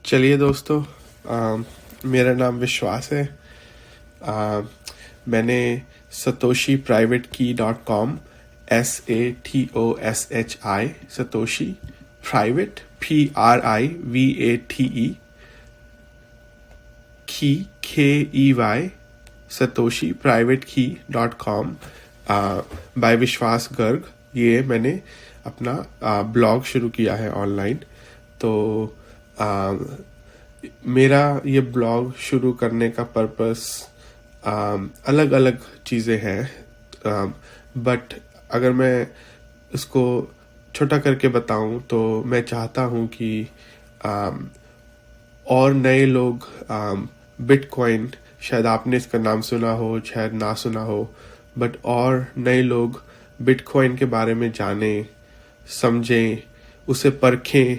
चलिए दोस्तों, मेरा नाम विश्वास है। मैंने सतोशी प्राइवेट की .com SATOSHI Satoshi private PRIVATE की KEY सतोशी प्राइवेट की .com बाय विश्वास गर्ग, ये मैंने अपना ब्लॉग शुरू किया है ऑनलाइन। तो मेरा ये ब्लॉग शुरू करने का पर्पस अलग अलग चीज़ें हैं, बट अगर मैं इसको छोटा करके बताऊं तो मैं चाहता हूं कि और नए लोग बिटकॉइन, शायद आपने इसका नाम सुना हो, शायद ना सुना हो, बट और नए लोग बिटकॉइन के बारे में जानें, समझें, उसे परखें,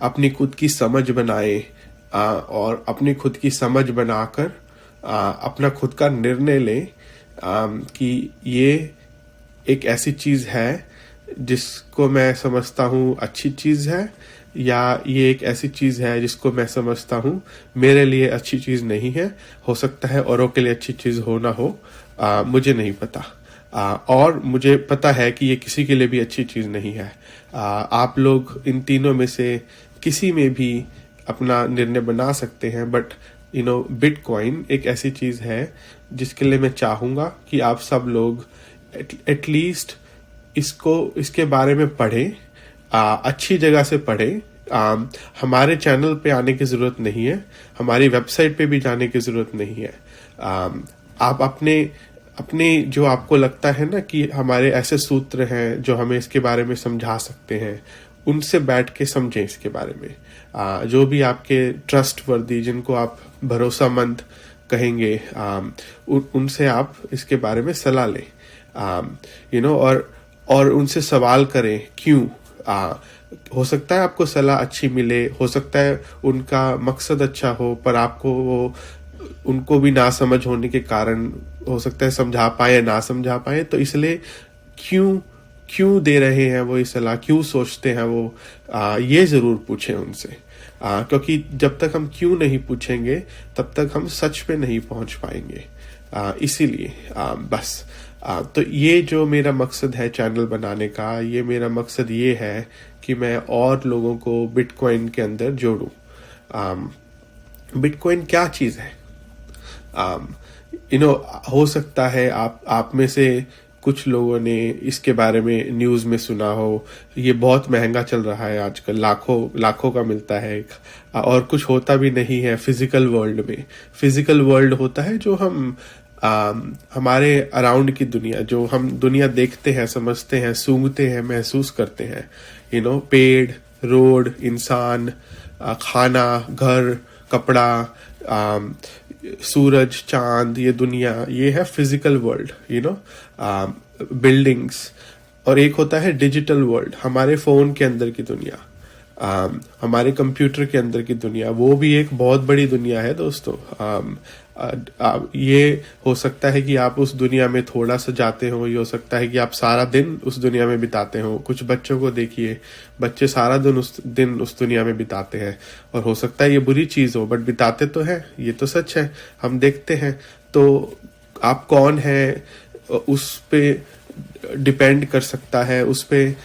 अपनी खुद की समझ बनाए और अपनी खुद की समझ बनाकर अपना खुद का निर्णय लें कि ये एक ऐसी चीज़ है जिसको मैं समझता हूँ अच्छी चीज़ है, या ये एक ऐसी चीज़ है जिसको मैं समझता हूँ मेरे लिए अच्छी चीज़ नहीं है। हो सकता है औरों के लिए अच्छी चीज़ हो ना हो, मुझे नहीं पता। और मुझे पता है कि ये किसी के लिए भी अच्छी चीज़ नहीं है। आप लोग इन तीनों में से किसी में भी अपना निर्णय बना सकते हैं, बट बिटकॉइन एक ऐसी चीज़ है जिसके लिए मैं चाहूँगा कि आप सब लोग एटलीस्ट इसके बारे में पढ़ें, अच्छी जगह से पढ़ें। हमारे चैनल पे आने की ज़रूरत नहीं है, हमारी वेबसाइट पे भी जाने की ज़रूरत नहीं है। आप अपने जो आपको लगता है ना कि हमारे ऐसे सूत्र हैं जो हमें इसके बारे में समझा सकते हैं, उनसे बैठ के समझें इसके बारे में। जो भी आपके ट्रस्ट वर्दी, जिनको आप भरोसामंद कहेंगे, उनसे आप इसके बारे में सलाह लें, और उनसे सवाल करें क्यों। हो सकता है आपको सलाह अच्छी मिले, हो सकता है उनका मकसद अच्छा हो, पर आपको उनको भी ना समझ होने के कारण हो सकता है समझा पाए या ना समझा पाए। तो इसलिए क्यों दे रहे हैं वो ये सलाह, क्यों सोचते हैं वो, ये ज़रूर पूछें उनसे, क्योंकि जब तक हम क्यों नहीं पूछेंगे तब तक हम सच पे नहीं पहुंच पाएंगे। इसीलिए बस तो ये जो मेरा मकसद है चैनल बनाने का, ये मेरा मकसद ये है कि मैं और लोगों को बिटकॉइन के अंदर जोड़ूं। बिटकॉइन क्या चीज़ है? हो सकता है आप में से कुछ लोगों ने इसके बारे में न्यूज़ में सुना हो। ये बहुत महंगा चल रहा है आजकल, लाखों का मिलता है, और कुछ होता भी नहीं है फिजिकल वर्ल्ड में। फिजिकल वर्ल्ड होता है जो हम हमारे अराउंड की दुनिया, जो हम दुनिया देखते हैं, समझते हैं, सूंघते हैं, महसूस करते हैं। पेड़, रोड, इंसान, खाना, घर, कपड़ा, सूरज, चांद, ये दुनिया, ये है फिजिकल वर्ल्ड, बिल्डिंग्स। और एक होता है डिजिटल वर्ल्ड, हमारे फोन के अंदर की दुनिया, हमारे कंप्यूटर के अंदर की दुनिया। वो भी एक बहुत बड़ी दुनिया है दोस्तों। ये हो सकता है कि आप उस दुनिया में थोड़ा सा जाते हो, ये हो सकता है कि आप सारा दिन उस दुनिया में बिताते हो। कुछ बच्चों को देखिए, बच्चे सारा दिन उस दुनिया में बिताते हैं, और हो सकता है ये बुरी चीज़ हो, बट बिताते तो हैं, ये तो सच है, हम देखते हैं। तो आप कौन है उस पे डिपेंड कर सकता है, उस पे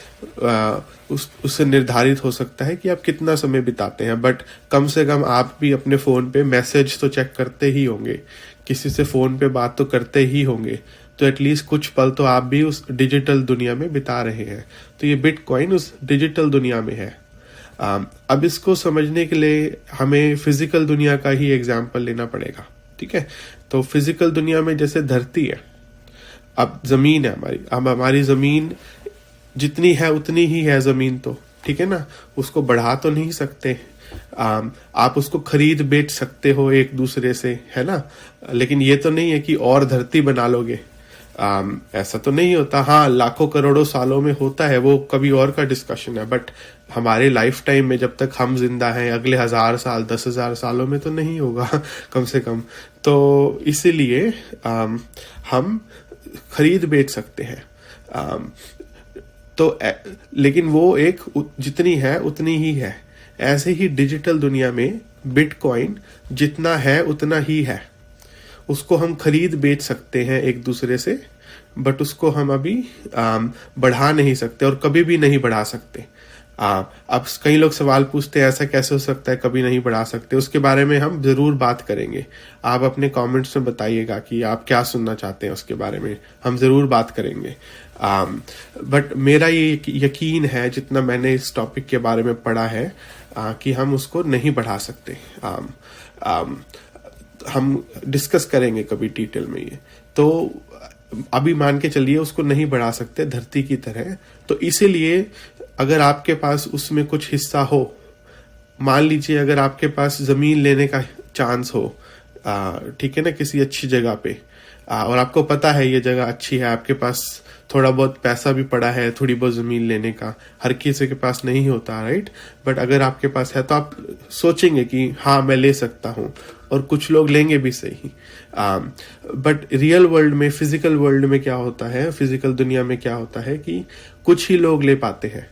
उससे निर्धारित हो सकता है कि आप कितना समय बिताते हैं। बट कम से कम आप भी अपने फ़ोन पे मैसेज तो चेक करते ही होंगे, किसी से फ़ोन पे बात तो करते ही होंगे। तो एटलीस्ट कुछ पल तो आप भी उस डिजिटल दुनिया में बिता रहे हैं। तो ये बिटकॉइन उस डिजिटल दुनिया में है। अब इसको समझने के लिए हमें फिजिकल दुनिया का ही एग्जाम्पल लेना पड़ेगा, ठीक है? तो फिजिकल दुनिया में जैसे धरती है, अब ज़मीन है हमारी ज़मीन जितनी है उतनी ही है ज़मीन, तो ठीक है ना, उसको बढ़ा तो नहीं सकते। आप उसको खरीद बेच सकते हो एक दूसरे से, है ना, लेकिन ये तो नहीं है कि और धरती बना लोगे। ऐसा तो नहीं होता। हाँ, लाखों करोड़ों सालों में होता है, वो कभी और का डिस्कशन है, बट हमारे लाइफ टाइम में जब तक हम जिंदा हैं, अगले 1000 साल 10,000 सालों में तो नहीं होगा कम से कम। तो इसीलिए हम खरीद बेच सकते हैं। तो लेकिन वो एक जितनी है उतनी ही है। ऐसे ही डिजिटल दुनिया में बिटकॉइन जितना है उतना ही है, उसको हम खरीद बेच सकते हैं एक दूसरे से, बट उसको हम अभी बढ़ा नहीं सकते और कभी भी नहीं बढ़ा सकते। अब कई लोग सवाल पूछते हैं ऐसा कैसे हो सकता है कभी नहीं बढ़ा सकते, उसके बारे में हम जरूर बात करेंगे। आप अपने कमेंट्स में बताइएगा कि आप क्या सुनना चाहते हैं, उसके बारे में हम जरूर बात करेंगे। बट मेरा ये यकीन है जितना मैंने इस टॉपिक के बारे में पढ़ा है कि हम उसको नहीं बढ़ा सकते। हम डिस्कस करेंगे कभी डिटेल में ये। तो अभी मान के चलिए उसको नहीं बढ़ा सकते धरती की तरह, तो इसीलिए अगर आपके पास उसमें कुछ हिस्सा हो, मान लीजिए अगर आपके पास जमीन लेने का चांस हो, ठीक है ना, किसी अच्छी जगह पे, और आपको पता है ये जगह अच्छी है, आपके पास थोड़ा बहुत पैसा भी पड़ा है थोड़ी बहुत जमीन लेने का, हर किसी के पास नहीं होता, राइट, बट अगर आपके पास है तो आप सोचेंगे कि हाँ मैं ले सकता हूँ, और कुछ लोग लेंगे भी सही। बट रियल वर्ल्ड में, फिजिकल वर्ल्ड में क्या होता है, फिजिकल दुनिया में क्या होता है कि कुछ ही लोग ले पाते हैं,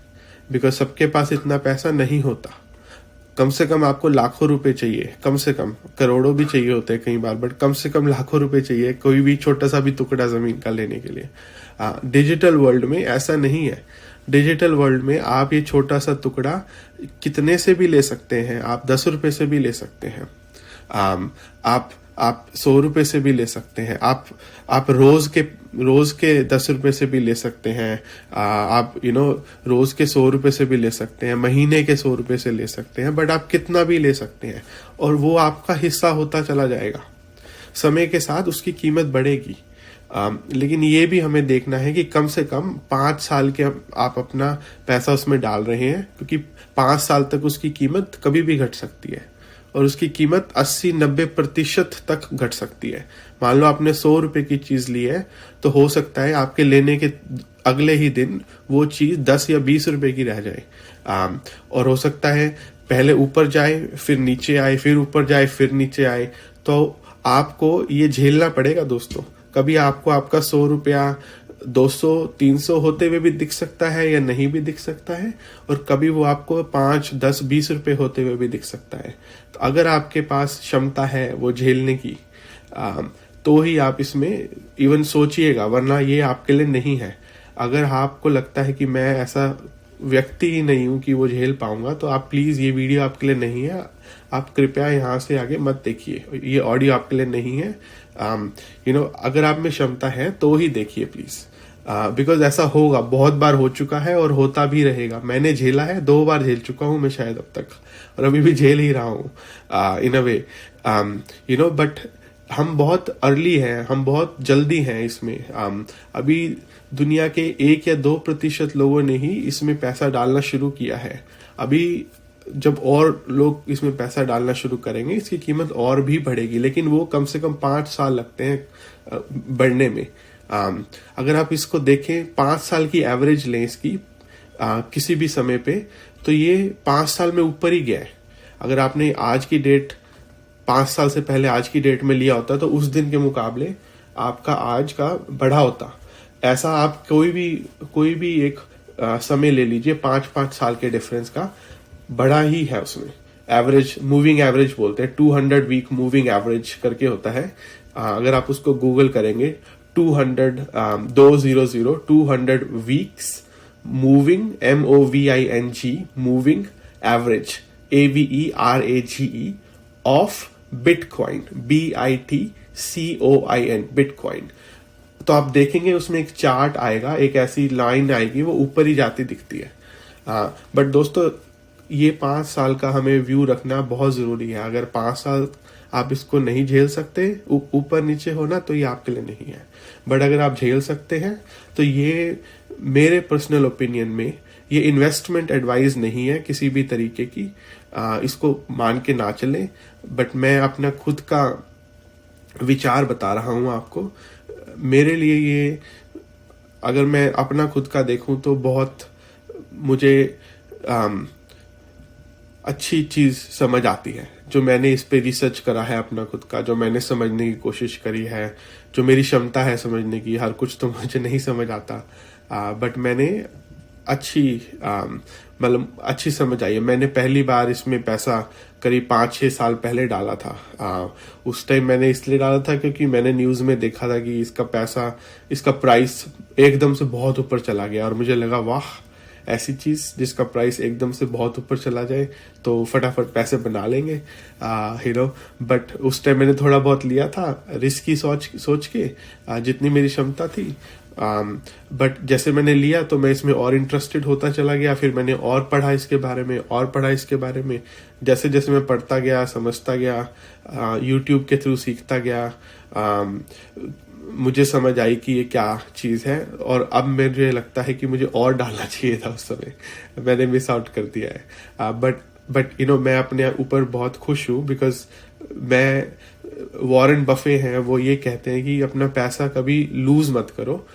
बिकॉज सबके पास इतना पैसा नहीं होता। कम से कम आपको लाखों रुपए चाहिए, कम से कम करोड़ों भी चाहिए होते हैं कई बार, बट कम से कम लाखों रुपए चाहिए कोई भी छोटा सा भी टुकड़ा जमीन का लेने के लिए। डिजिटल वर्ल्ड में ऐसा नहीं है। डिजिटल वर्ल्ड में आप ये छोटा सा टुकड़ा कितने से भी ले सकते हैं, आप 10 रुपए से भी ले सकते हैं, आप 100 रुपए से भी ले सकते हैं, आप रोज के 10 रुपए से भी ले सकते हैं, आप रोज के 100 रुपए से भी ले सकते हैं, महीने के 100 रुपए से ले सकते हैं, बट आप कितना भी ले सकते हैं और वो आपका हिस्सा होता चला जाएगा। समय के साथ उसकी कीमत बढ़ेगी। लेकिन ये भी हमें देखना है कि कम से कम 5 साल के आप अपना पैसा उसमें डाल रहे हैं, क्योंकि 5 साल तक उसकी कीमत कभी भी घट सकती है और उसकी कीमत 80-90% तक घट सकती है। मान लो आपने 100 रुपए की चीज ली है, तो हो सकता है आपके लेने के अगले ही दिन वो चीज 10 या 20 रुपए की रह जाए, और हो सकता है पहले ऊपर जाए फिर नीचे आए, फिर ऊपर जाए फिर नीचे आए। तो आपको ये झेलना पड़ेगा दोस्तों। कभी आपको आपका 100 रुपया 200-300 होते हुए भी दिख सकता है या नहीं भी दिख सकता है, और कभी वो आपको 5-10-20 रुपए होते हुए भी दिख सकता है। तो अगर आपके पास क्षमता है वो झेलने की, तो ही आप इसमें इवन सोचिएगा, वरना ये आपके लिए नहीं है। अगर आपको लगता है कि मैं ऐसा व्यक्ति ही नहीं हूं कि वो झेल पाऊंगा, तो आप प्लीज, ये वीडियो आपके लिए नहीं है, आप कृपया यहाँ से आगे मत देखिए, ये ऑडियो आपके लिए नहीं है। अगर आप में क्षमता है तो ही देखिए प्लीज, बिकॉज ऐसा होगा, बहुत बार हो चुका है और होता भी रहेगा। मैंने झेला है, 2 बार झेल चुका हूं मैं शायद अब तक, और अभी भी झेल ही रहा हूं इन अ वे, बट हम बहुत अर्ली हैं, हम बहुत जल्दी हैं इसमें। अभी दुनिया के 1 या 2% लोगों ने ही इसमें पैसा डालना शुरू किया है। अभी जब और लोग इसमें पैसा डालना शुरू करेंगे, इसकी कीमत और भी बढ़ेगी, लेकिन वो कम से कम 5 साल लगते हैं बढ़ने में। अगर आप इसको देखें, 5 साल की एवरेज लें इसकी किसी भी समय पे, तो ये 5 साल में ऊपर ही गया है। अगर आपने आज की डेट 5 साल से पहले आज की डेट में लिया होता, तो उस दिन के मुकाबले आपका आज का बढ़ा होता। ऐसा आप कोई भी एक समय ले लीजिए, 5-5 साल के डिफरेंस का बड़ा ही है उसमें। एवरेज, मूविंग एवरेज बोलते हैं, 200 वीक मूविंग एवरेज करके होता है। अगर आप उसको गूगल करेंगे, 200 weeks moving, MOVING moving average, AVERAGE of bitcoin, BITCOIN bitcoin. तो आप देखेंगे उसमें एक चार्ट आएगा, एक ऐसी लाइन आएगी, वो ऊपर ही जाती दिखती है। बट दोस्तों, ये 5 साल का हमें व्यू रखना बहुत जरूरी है। अगर 5 साल आप इसको नहीं झेल सकते, ऊपर नीचे होना, तो ये आपके लिए नहीं है। बट अगर आप झेल सकते हैं, तो ये मेरे पर्सनल ओपिनियन में ये इन्वेस्टमेंट एडवाइस नहीं है किसी भी तरीके की, इसको मान के ना चलें। बट मैं अपना खुद का विचार बता रहा हूं आपको। मेरे लिए ये, अगर मैं अपना खुद का देखूं तो बहुत मुझे अच्छी चीज समझ आती है, जो मैंने इस पे रिसर्च करा है अपना खुद का, जो मैंने समझने की कोशिश करी है, जो मेरी क्षमता है समझने की। हर कुछ तो मुझे नहीं समझ आता, बट मैंने अच्छी मतलब अच्छी समझ आई है। मैंने पहली बार इसमें पैसा करीब 5-6 साल पहले डाला था। उस टाइम मैंने इसलिए डाला था क्योंकि मैंने न्यूज़ में देखा था कि इसका प्राइस एकदम से बहुत ऊपर चला गया, और मुझे लगा वाह, ऐसी चीज़ जिसका प्राइस एकदम से बहुत ऊपर चला जाए तो फटाफट पैसे बना लेंगे, बट उस टाइम मैंने थोड़ा बहुत लिया था रिस्की सोच के, जितनी मेरी क्षमता थी। बट जैसे मैंने लिया तो मैं इसमें और इंटरेस्टेड होता चला गया। फिर मैंने और पढ़ा इसके बारे में। जैसे जैसे मैं पढ़ता गया, समझता गया, यूट्यूब के थ्रू सीखता गया, मुझे समझ आई कि ये क्या चीज़ है। और अब मुझे लगता है कि मुझे और डालना चाहिए था, उस समय मैंने मिस आउट कर दिया है। बट मैं अपने ऊपर बहुत खुश हूँ, बिकॉज वॉरेन बफे हैं, वो ये कहते हैं कि अपना पैसा कभी लूज मत करो,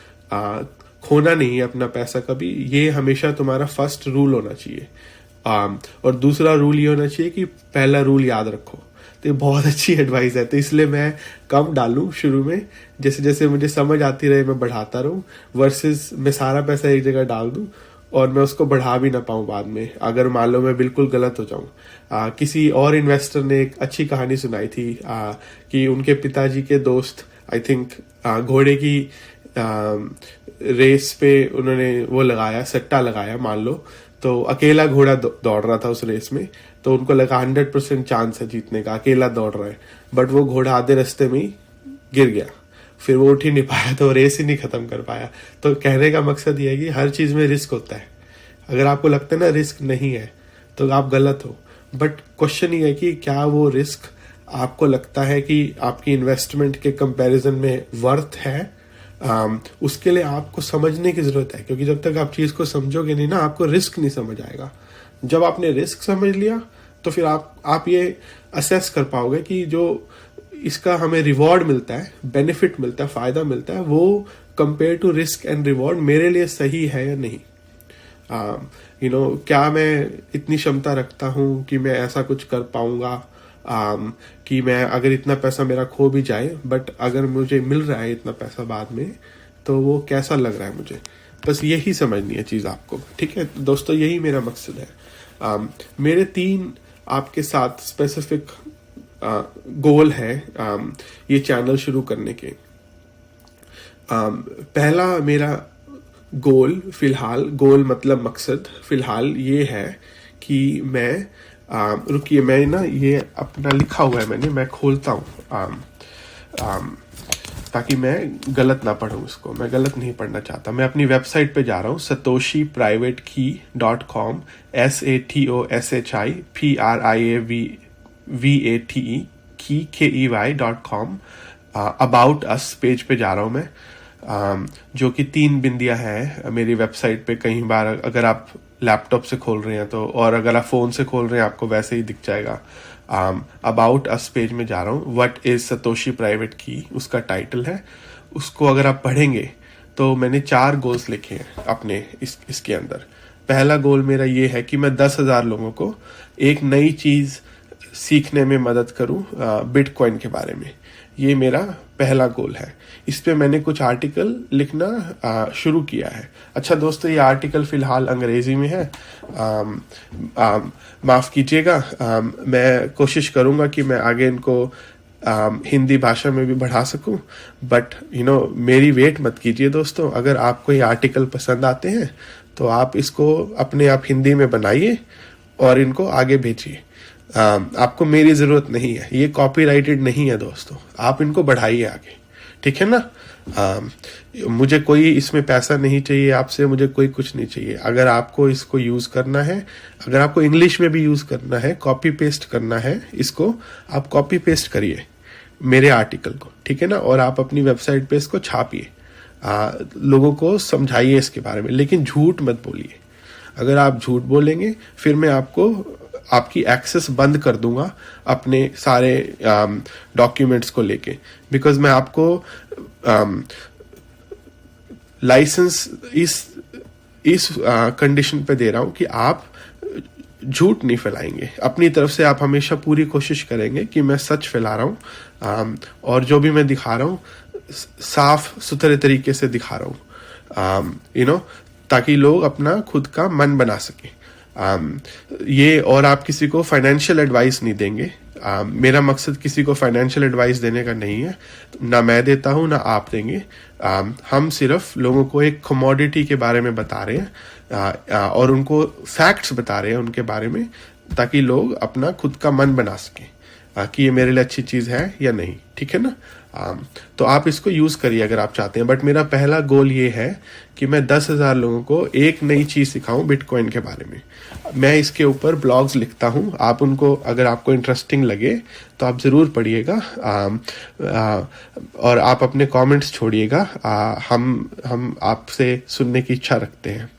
खोना नहीं है अपना पैसा कभी, ये हमेशा तुम्हारा फर्स्ट रूल होना चाहिए। और दूसरा रूल ये होना चाहिए कि पहला रूल याद रखो। तो ये बहुत अच्छी एडवाइस है। तो इसलिए मैं कम डालूं शुरू में, जैसे जैसे मुझे समझ आती रहे मैं बढ़ाता रहूं, वर्सेस मैं सारा पैसा एक जगह डाल दूं और मैं उसको बढ़ा भी ना पाऊं बाद में, अगर मान लो मैं बिल्कुल गलत हो जाऊं। किसी और इन्वेस्टर ने एक अच्छी कहानी सुनाई थी कि उनके पिताजी के दोस्त, आई थिंक, घोड़े की रेस पे उन्होंने वो लगाया, सट्टा लगाया मान लो, तो अकेला घोड़ा दौड़ रहा था उस रेस में, तो उनको लगा 100% चांस है जीतने का, अकेला दौड़ रहा है। बट वो घोड़ा आधे रास्ते में ही गिर गया, फिर वो उठ ही नहीं पाया, तो रेस ही नहीं खत्म कर पाया। तो कहने का मकसद ये है कि हर चीज में रिस्क होता है। अगर आपको लगता है ना रिस्क नहीं है तो आप गलत हो। बट क्वेश्चन ये है कि क्या वो रिस्क आपको लगता है कि आपकी इन्वेस्टमेंट के कंपैरिजन में वर्थ है? उसके लिए आपको समझने की जरूरत है, क्योंकि जब तक आप चीज को समझोगे नहीं ना, आपको रिस्क नहीं समझ आएगा। जब आपने रिस्क समझ लिया तो फिर आप ये असेस कर पाओगे कि जो इसका हमें रिवॉर्ड मिलता है, बेनिफिट मिलता है, फायदा मिलता है, वो compare to risk and reward मेरे लिए सही है या नहीं। क्या मैं इतनी क्षमता रखता हूं कि मैं ऐसा कुछ कर पाऊंगा, कि मैं अगर इतना पैसा मेरा खो भी जाए, बट अगर मुझे मिल रहा है इतना पैसा बाद में, तो वो कैसा लग रहा है मुझे। बस यही समझनी है चीज आपको, ठीक है दोस्तों, यही मेरा मकसद है। मेरे 3 आपके साथ स्पेसिफिक गोल है ये चैनल शुरू करने के। पहला मेरा गोल मतलब मकसद फिलहाल ये है कि मैं रुकिए, मैं ना ये अपना लिखा हुआ है मैं खोलता हूँ ताकि मैं गलत ना पढ़ूँ इसको। मैं गलत नहीं पढ़ना चाहता। मैं अपनी वेबसाइट पे जा रहा हूँ, satoshi.privatekey.com, SATOSHIPRIAVATE KEY.com। About us page पे जा रहा हूँ मैं, जो कि 3 बिंदियां हैं मेरी वेबसाइट पे। कई बार अगर आप लैपटॉप से खोल रहे हैं तो, और अगर आप फोन से खोल रहे हैं आपको वैसे ही दिख जाएगा। अबाउट अस पेज में जा रहा हूँ। व्हाट इज सतोशी प्राइवेट की उसका टाइटल है। उसको अगर आप पढ़ेंगे तो मैंने 4 गोल्स लिखे हैं अपने इसके अंदर। पहला गोल मेरा ये है कि मैं 10,000 लोगों को एक नई चीज सीखने में मदद करूं बिटकॉइन के बारे में। ये मेरा पहला गोल है। इस पे मैंने कुछ आर्टिकल लिखना शुरू किया है। अच्छा दोस्तों, ये आर्टिकल फिलहाल अंग्रेजी में है, माफ कीजिएगा। मैं कोशिश करूंगा कि मैं आगे इनको हिंदी भाषा में भी बढ़ा सकूं, बट मेरी वेट मत कीजिए दोस्तों। अगर आपको ये आर्टिकल पसंद आते हैं तो आप इसको अपने आप हिंदी में बनाइए और इनको आगे भेजिए। आपको मेरी जरूरत नहीं है, ये कॉपीराइटेड नहीं है दोस्तों, आप इनको बढ़ाइए आगे, ठीक है ना। मुझे कोई इसमें पैसा नहीं चाहिए आपसे, मुझे कोई कुछ नहीं चाहिए। अगर आपको इसको यूज करना है, अगर आपको इंग्लिश में भी यूज करना है, कॉपी पेस्ट करना है इसको, आप कॉपी पेस्ट करिए मेरे आर्टिकल को, ठीक है ना, और आप अपनी वेबसाइट पे इसको छापिए, लोगों को समझाइए इसके बारे में, लेकिन झूठ मत बोलिए। अगर आप झूठ बोलेंगे फिर मैं आपकी एक्सेस बंद कर दूंगा अपने सारे डॉक्यूमेंट्स को लेके, बिकॉज मैं आपको लाइसेंस इस कंडीशन पे दे रहा हूं कि आप झूठ नहीं फैलाएंगे। अपनी तरफ से आप हमेशा पूरी कोशिश करेंगे कि मैं सच फैला रहा हूं, और जो भी मैं दिखा रहा हूं साफ सुथरे तरीके से दिखा रहा हूं। ताकि लोग अपना खुद का मन बना सके। ये, और आप किसी को फाइनेंशियल एडवाइस नहीं देंगे। मेरा मकसद किसी को फाइनेंशियल एडवाइस देने का नहीं है, ना मैं देता हूँ ना आप देंगे। हम सिर्फ लोगों को एक कमोडिटी के बारे में बता रहे हैं और उनको फैक्ट्स बता रहे हैं उनके बारे में, ताकि लोग अपना खुद का मन बना सकें कि ये मेरे लिए अच्छी चीज़ है या नहीं। ठीक है ना? तो आप इसको यूज़ करिए अगर आप चाहते हैं। बट मेरा पहला गोल ये है कि मैं 10,000 लोगों को एक नई चीज़ सिखाऊं बिटकॉइन के बारे में। मैं इसके ऊपर ब्लॉग्स लिखता हूं, आप उनको, अगर आपको इंटरेस्टिंग लगे तो आप ज़रूर पढ़िएगा और आप अपने कमेंट्स छोड़िएगा। हम आपसे सुनने की इच्छा रखते हैं।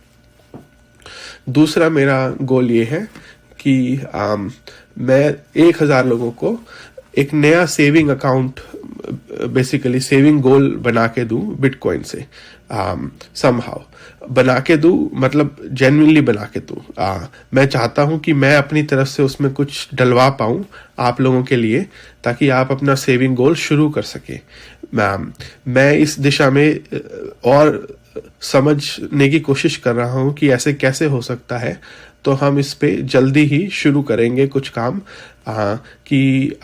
दूसरा मेरा गोल ये है कि मैं 1,000 लोगों को एक नया सेविंग अकाउंट, बेसिकली सेविंग गोल बना के दूं बिटकॉइन से। समहाउ बना के दूं, मतलब जेन्युइनली बना के दूं। मैं चाहता हूं कि मैं अपनी तरफ से उसमें कुछ डलवा पाऊं आप लोगों के लिए, ताकि आप अपना सेविंग गोल शुरू कर सके। मैं इस दिशा में और समझने की कोशिश कर रहा हूं कि ऐसे कैसे हो सकता है। तो हम इस पे जल्दी ही शुरू करेंगे कुछ काम कि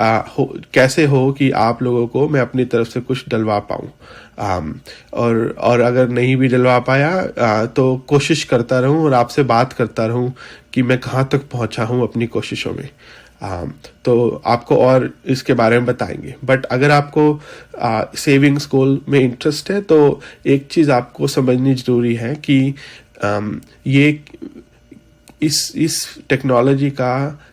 कैसे हो कि आप लोगों को मैं अपनी तरफ से कुछ डलवा पाऊँ। और अगर नहीं भी डलवा पाया तो कोशिश करता रहूं और आपसे बात करता रहूं कि मैं कहाँ तक पहुँचा हूँ अपनी कोशिशों में। तो आपको और इसके बारे में बताएंगे। बट अगर आपको सेविंग्स गोल में इंटरेस्ट है तो एक चीज़ आपको समझनी जरूरी है कि ये इस टेक्नोलॉजी का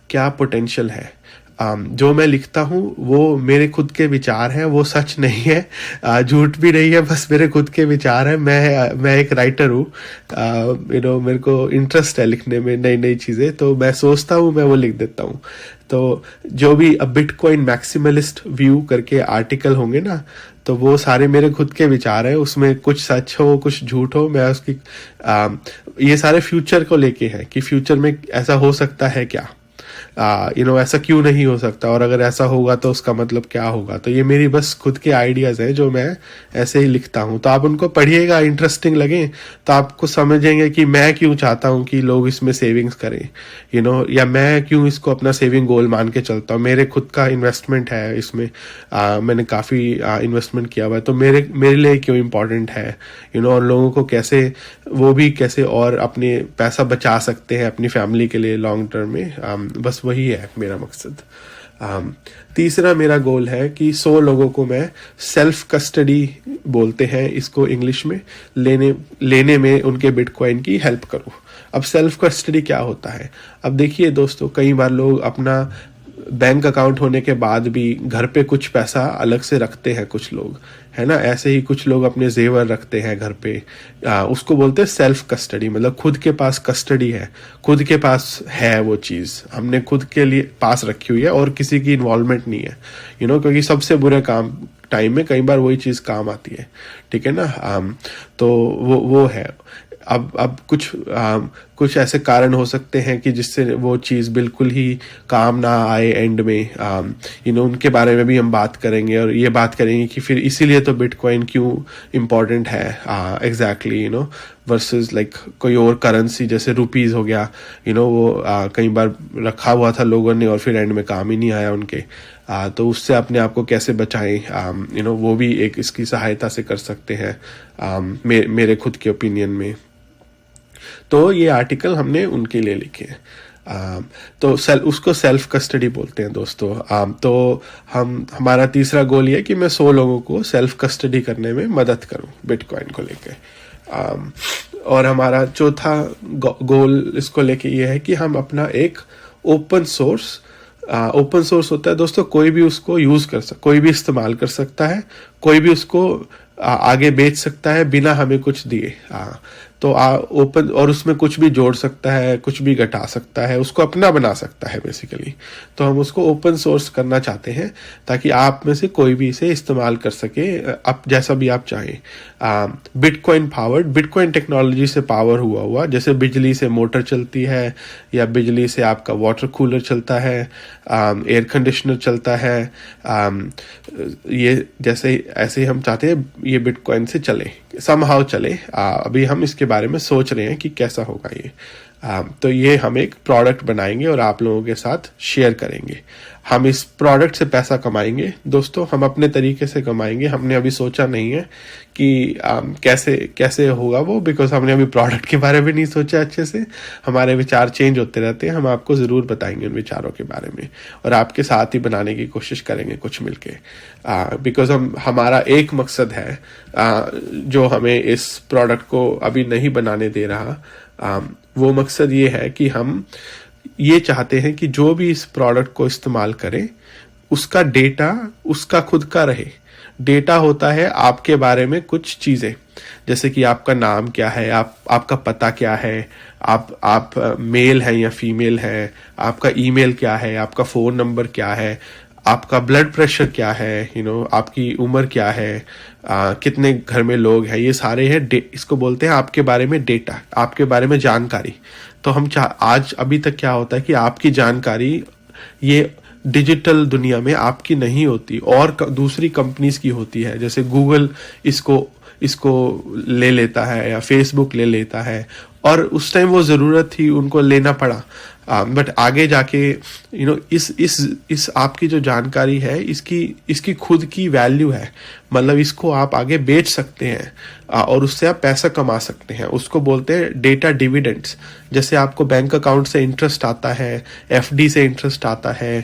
क्या पोटेंशियल है। जो मैं लिखता हूँ वो मेरे खुद के विचार हैं, वो सच नहीं है, झूठ भी नहीं है, बस मेरे खुद के विचार हैं। मैं एक राइटर हूँ, मेरे को इंटरेस्ट है लिखने में नई नई चीज़ें, तो मैं सोचता हूँ मैं वो लिख देता हूँ। तो जो भी बिटकॉइन मैक्सिमलिस्ट व्यू करके आर्टिकल होंगे ना, तो वो सारे मेरे खुद के विचार हैं। उसमें कुछ सच हो कुछ झूठ हो, मैं उसकी ये सारे फ्यूचर को लेके हैं कि फ्यूचर में ऐसा हो सकता है क्या, ऐसा क्यों नहीं हो सकता, और अगर ऐसा होगा तो उसका मतलब क्या होगा। तो ये मेरी बस खुद के आइडियाज़ हैं जो मैं ऐसे ही लिखता हूँ। तो आप उनको पढ़िएगा, इंटरेस्टिंग लगे तो आपको समझेंगे कि मैं क्यों चाहता हूँ कि लोग इसमें सेविंग्स करें, या मैं क्यों इसको अपना सेविंग गोल मान के चलता हूँ। मेरे खुद का इन्वेस्टमेंट है इसमें, मैंने काफ़ी इन्वेस्टमेंट किया हुआ है, तो मेरे लिए क्यों इम्पोर्टेंट है, और लोगों को कैसे और अपने पैसा बचा सकते हैं अपनी फैमिली के लिए लॉन्ग टर्म में। बस वही है मेरा मकसद। तीसरा मेरा गोल है कि 100 लोगों को मैं सेल्फ कस्टडी बोलते हैं इसको इंग्लिश में, लेने में उनके बिटकॉइन की हेल्प करूं। अब सेल्फ कस्टडी क्या होता है? अब देखिए दोस्तों, कई बार लोग अपना बैंक अकाउंट होने के बाद भी घर पे कुछ पैसा अलग से रखते हैं, कुछ लोग, है ना। ऐसे ही कुछ लोग अपने जेवर रखते हैं घर पे, उसको बोलते हैं सेल्फ कस्टडी। मतलब खुद के पास कस्टडी है, खुद के पास है वो चीज़, हमने खुद के लिए पास रखी हुई है और किसी की इन्वॉल्वमेंट नहीं है, क्योंकि सबसे बुरे टाइम में कई बार वही चीज़ काम आती है। ठीक है ना। तो वो है। अब कुछ ऐसे कारण हो सकते हैं कि जिससे वो चीज़ बिल्कुल ही काम ना आए एंड में, उनके बारे में भी हम बात करेंगे, और ये बात करेंगे कि फिर इसीलिए तो बिटकॉइन क्यों इम्पोर्टेंट है एग्जैक्टली, वर्सेस लाइक कोई और करेंसी जैसे रुपीज़ हो गया, वो कई बार रखा हुआ था लोगों ने और फिर एंड में काम ही नहीं आया उनके। तो उससे अपने आप को कैसे बचाएं, वो भी एक इसकी सहायता से कर सकते हैं मेरे खुद के ओपिनियन में। तो ये आर्टिकल हमने उनके लिए लिखे हैं। तो उसको सेल्फ कस्टडी बोलते हैं दोस्तों। तो हमारा तीसरा गोल ये है कि मैं 100 लोगों को सेल्फ कस्टडी करने में मदद करूं बिटकॉइन को लेके। और हमारा चौथा गोल इसको लेके ये है कि हम अपना एक ओपन सोर्स होता है दोस्तों, कोई भी उसको यूज कर सकता, कोई भी इस्तेमाल कर सकता है, कोई भी उसको आगे बेच सकता है बिना हमें कुछ दिए। तो ओपन, और उसमें कुछ भी जोड़ सकता है, कुछ भी घटा सकता है, उसको अपना बना सकता है बेसिकली। तो हम उसको ओपन सोर्स करना चाहते हैं ताकि आप में से कोई भी इसे इस्तेमाल कर सके आप जैसा भी आप चाहें। बिटकॉइन पावर्ड, बिटकॉइन टेक्नोलॉजी से पावर हुआ जैसे बिजली से मोटर चलती है, या बिजली से आपका वाटर कूलर चलता है, एयर कंडीशनर चलता है, ये जैसे ऐसे हम चाहते हैं ये बिटकॉइन से चले, समहाउ चले। अभी हम इसके बारे में सोच रहे हैं कि कैसा होगा ये। तो ये हम एक प्रोडक्ट बनाएंगे और आप लोगों के साथ शेयर करेंगे। हम इस प्रोडक्ट से पैसा कमाएंगे दोस्तों, हम अपने तरीके से कमाएंगे। हमने अभी सोचा नहीं है कि कैसे कैसे होगा वो, बिकॉज हमने अभी प्रोडक्ट के बारे में नहीं सोचा अच्छे से। हमारे विचार चेंज होते रहते हैं, हम आपको ज़रूर बताएंगे उन विचारों के बारे में और आपके साथ ही बनाने की कोशिश करेंगे कुछ मिलके, बिकॉज हमारा एक मकसद है जो हमें इस प्रोडक्ट को अभी नहीं बनाने दे रहा। वो मकसद ये है कि हम ये चाहते हैं कि जो भी इस प्रोडक्ट को इस्तेमाल करे उसका डेटा उसका खुद का रहे। डेटा होता है आपके बारे में कुछ चीज़ें, जैसे कि आपका नाम क्या है, आपका पता क्या है, आप मेल हैं या फीमेल हैं, आपका ईमेल क्या है, आपका फ़ोन नंबर क्या है, आपका ब्लड प्रेशर क्या है, आपकी उम्र क्या है, कितने घर में लोग हैं, ये सारे हैं इसको बोलते हैं आपके बारे में डेटा, आपके बारे में जानकारी। तो हम आज अभी तक क्या होता है कि आपकी जानकारी ये डिजिटल दुनिया में आपकी नहीं होती और दूसरी कंपनीज की होती है। जैसे गूगल इसको ले लेता है या फेसबुक ले लेता है, और उस टाइम वो ज़रूरत थी, उनको लेना पड़ा। बट आगे जाके इस आपकी जो जानकारी है इसकी खुद की वैल्यू है, मतलब इसको आप आगे बेच सकते हैं और उससे आप पैसा कमा सकते हैं। उसको बोलते हैं डेटा डिविडेंड्स। जैसे आपको बैंक अकाउंट से इंटरेस्ट आता है, एफडी से इंटरेस्ट आता है,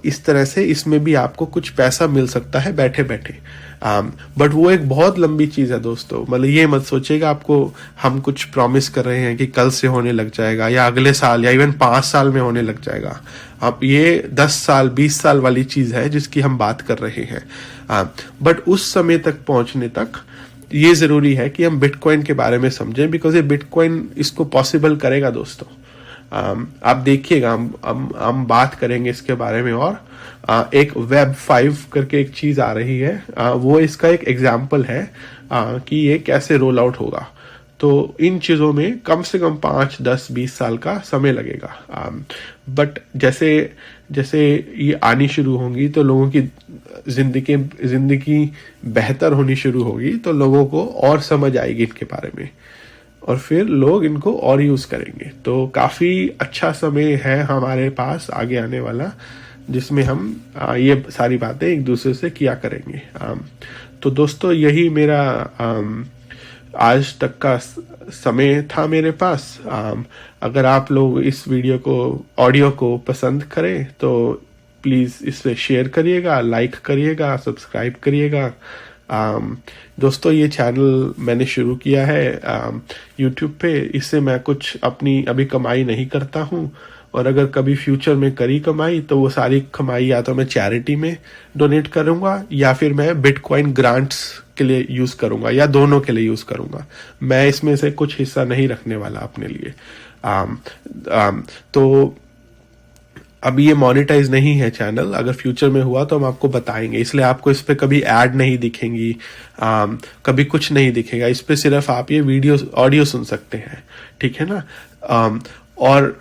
इस तरह से इसमें भी आपको कुछ पैसा मिल सकता है बैठे बैठे। बट वो एक बहुत लंबी चीज़ है दोस्तों। मतलब ये मत सोचिएगा आपको हम कुछ प्रॉमिस कर रहे हैं कि कल से होने लग जाएगा या अगले साल या इवन 5 साल में होने लग जाएगा। अब ये 10 साल 20 साल वाली चीज़ है जिसकी हम बात कर रहे हैं। बट उस समय तक पहुंचने तक ये ज़रूरी है कि हम बिटकॉइन के बारे में समझें, बिकॉज ये बिटकॉइन इसको पॉसिबल करेगा दोस्तों। आप देखिएगा, हम बात करेंगे इसके बारे में। और एक वेब 5 करके एक चीज आ रही है, वो इसका एक एग्जाम्पल है कि ये कैसे रोल आउट होगा। तो इन चीज़ों में कम से कम 5, 10, 20 साल का समय लगेगा। बट जैसे जैसे ये आनी शुरू होंगी तो लोगों की जिंदगी बेहतर होनी शुरू होगी, तो लोगों को और समझ आएगी इनके बारे में और फिर लोग इनको और यूज़ करेंगे। तो काफ़ी अच्छा समय है हमारे पास आगे आने वाला, जिसमें हम ये सारी बातें एक दूसरे से किया करेंगे। तो दोस्तों यही मेरा आज तक का समय था मेरे पास। अगर आप लोग इस ऑडियो को पसंद करें तो प्लीज़ इसे शेयर करिएगा, लाइक करिएगा, सब्सक्राइब करिएगा। दोस्तों ये चैनल मैंने शुरू किया है यूट्यूब पे। इससे मैं कुछ अपनी अभी कमाई नहीं करता हूँ, और अगर कभी फ्यूचर में करी कमाई तो वो सारी कमाई या तो मैं चैरिटी में डोनेट करूँगा या फिर मैं बिटकॉइन ग्रांट्स के लिए यूज़ करूँगा, या दोनों के लिए यूज़ करूँगा। मैं इसमें से कुछ हिस्सा नहीं रखने वाला अपने लिए। तो अभी ये मोनेटाइज नहीं है चैनल, अगर फ्यूचर में हुआ तो हम आपको बताएंगे। इसलिए आपको इस पे कभी ऐड नहीं दिखेंगी, कभी कुछ नहीं दिखेगा। इस पे सिर्फ आप ये ऑडियो सुन सकते हैं, ठीक है ना। और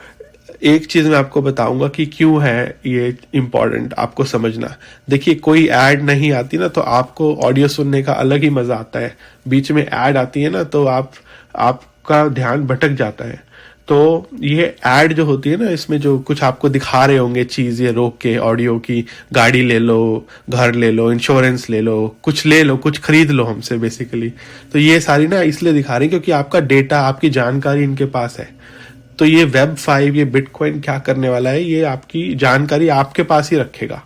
एक चीज़ मैं आपको बताऊंगा कि क्यों है ये इम्पोर्टेंट आपको समझना। देखिए कोई ऐड नहीं आती ना तो आपको ऑडियो सुनने का अलग ही मज़ा आता है। बीच में ऐड आती है ना तो आपका ध्यान भटक जाता है। तो ये ऐड जो होती है ना, इसमें जो कुछ आपको दिखा रहे होंगे चीज़, ये रोक के ऑडियो की, गाड़ी ले लो, घर ले लो, इंश्योरेंस ले लो, कुछ खरीद लो हमसे बेसिकली। तो ये सारी ना इसलिए दिखा रही है क्योंकि आपका डेटा, आपकी जानकारी इनके पास है। तो ये वेब 5, ये बिटकॉइन क्या करने वाला है, ये आपकी जानकारी आपके पास ही रखेगा।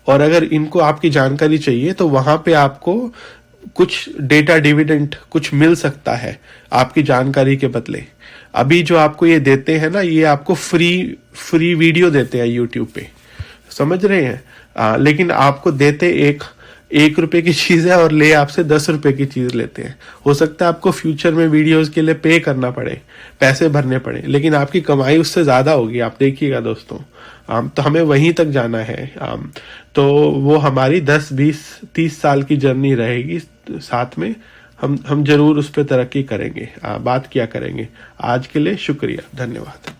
और अगर इनको आपकी जानकारी चाहिए तो वहां पे आपको कुछ डेटा डिविडेंड कुछ मिल सकता है आपकी जानकारी के बदले। अभी जो आपको ये देते हैं ना, ये आपको फ्री वीडियो देते हैं यूट्यूब पे, समझ रहे हैं। लेकिन आपको देते एक रुपए की चीज है और ले आपसे 10 रुपए की चीज लेते हैं। हो सकता है आपको फ्यूचर में वीडियोस के लिए पे करना पड़े, पैसे भरने पड़े, लेकिन आपकी कमाई उससे ज्यादा होगी। आप देखिएगा दोस्तों। तो हमें वहीं तक जाना है। तो वो हमारी 10, 20, 30 साल की जर्नी रहेगी। साथ में हम जरूर उस पर तरक्की करेंगे, बात किया करेंगे। आज के लिए शुक्रिया, धन्यवाद।